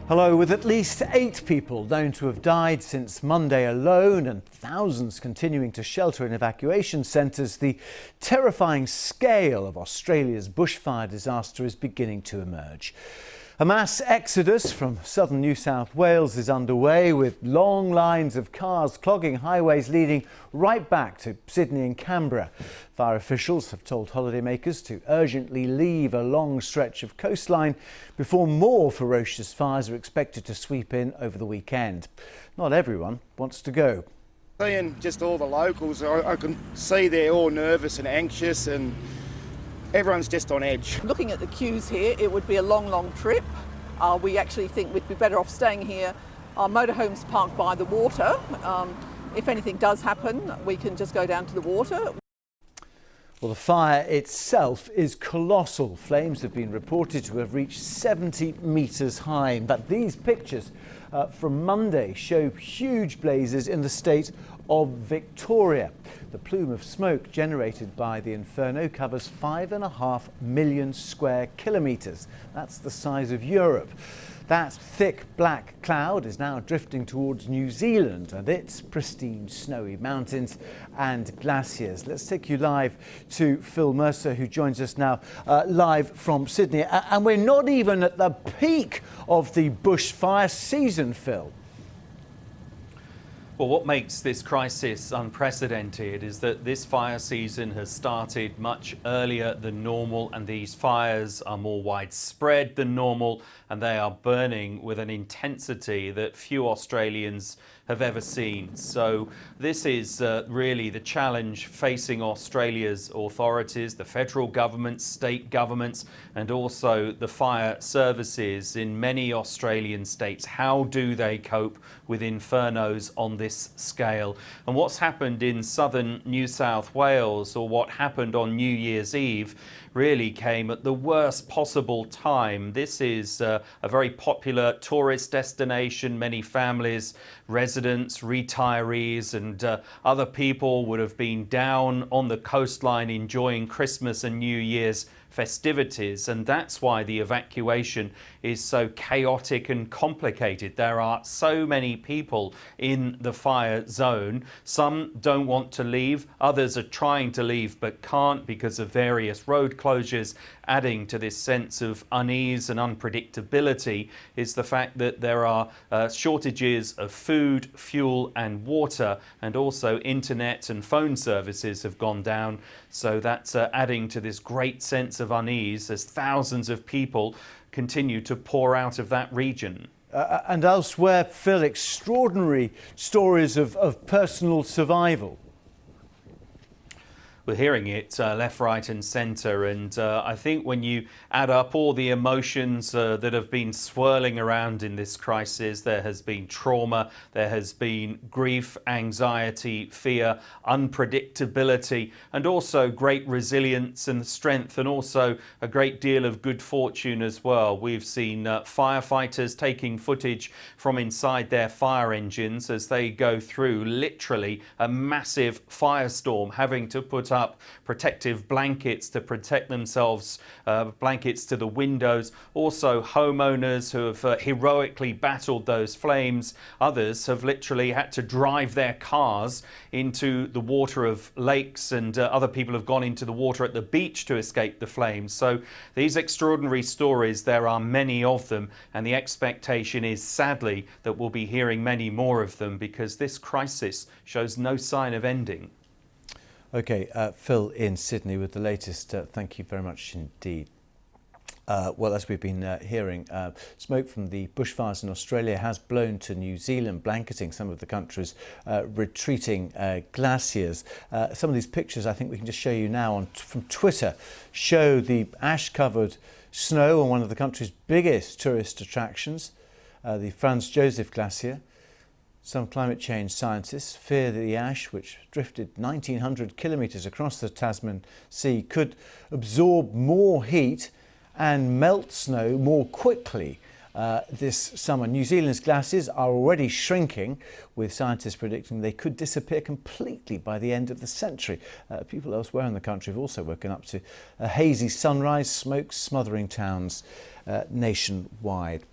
Hello. With at least 8 people known to have died since Monday alone and thousands continuing to shelter in evacuation centres, the terrifying scale of Australia's bushfire disaster is beginning to emerge. A mass exodus from southern New South Wales is underway, with long lines of cars clogging highways leading right back to Sydney and Canberra. Fire officials have told holidaymakers to urgently leave a long stretch of coastline before more ferocious fires are expected to sweep in over the weekend. Not everyone wants to go. Seeing just all the locals, I can see they're all nervous and anxious, and everyone's just on edge. Looking at the queues here, it would be a long trip. We actually think we'd be better off staying here. Our motorhome's parked by the water. If anything does happen, we can just go down to the water. Well, the fire itself is colossal. Flames have been reported to have reached 70 metres high. But these pictures from Monday show huge blazes in the state of Victoria. The plume of smoke generated by the inferno covers 5.5 million square kilometres. That's the size of Europe. That thick black cloud is now drifting towards New Zealand and its pristine snowy mountains and glaciers. Let's take you live to Phil Mercer, who joins us now live from Sydney. And we're not even at the peak of the bushfire season, Phil. Well, what makes this crisis unprecedented is that this fire season has started much earlier than normal, and these fires are more widespread than normal, and they are burning with an intensity that few Australians have ever seen. So this is really the challenge facing Australia's authorities, the federal government, state governments, and also the fire services in many Australian states. How do they cope with infernos on this scale? And what's happened in southern New South Wales, or what happened on New Year's Eve, really came at the worst possible time. This is a very popular tourist destination. Many families, residents, retirees and other people would have been down on the coastline enjoying Christmas and New Year's festivities, and that's why the evacuation is so chaotic and complicated. There are so many people in the fire zone. Some don't want to leave, others are trying to leave but can't because of various road closures. Adding to this sense of unease and unpredictability is the fact that there are shortages of food, fuel and water, and also internet and phone services have gone down. So that's adding to this great sense of unease as thousands of people continue to pour out of that region. And elsewhere, Phil, extraordinary stories of personal survival. We're hearing it left, right and centre, and I think when you add up all the emotions that have been swirling around in this crisis, there has been trauma, there has been grief, anxiety, fear, unpredictability, and also great resilience and strength, and also a great deal of good fortune as well. We've seen firefighters taking footage from inside their fire engines as they go through literally a massive firestorm, having to put up protective blankets to protect themselves, blankets to the windows. Also homeowners who have heroically battled those flames. Others have literally had to drive their cars into the water of lakes, and other people have gone into the water at the beach to escape the flames. So these extraordinary stories, there are many of them, and the expectation is sadly that we'll be hearing many more of them because this crisis shows no sign of ending. OK, Phil in Sydney with the latest. Thank you very much indeed. Well, as we've been hearing, smoke from the bushfires in Australia has blown to New Zealand, blanketing some of the country's retreating glaciers. Some of these pictures I think we can just show you now from Twitter show the ash-covered snow on one of the country's biggest tourist attractions, the Franz Josef Glacier. Some climate change scientists fear that the ash, which drifted 1,900 kilometres across the Tasman Sea, could absorb more heat and melt snow more quickly this summer. New Zealand's glaciers are already shrinking, with scientists predicting they could disappear completely by the end of the century. People elsewhere in the country have also woken up to a hazy sunrise, smoke smothering towns nationwide.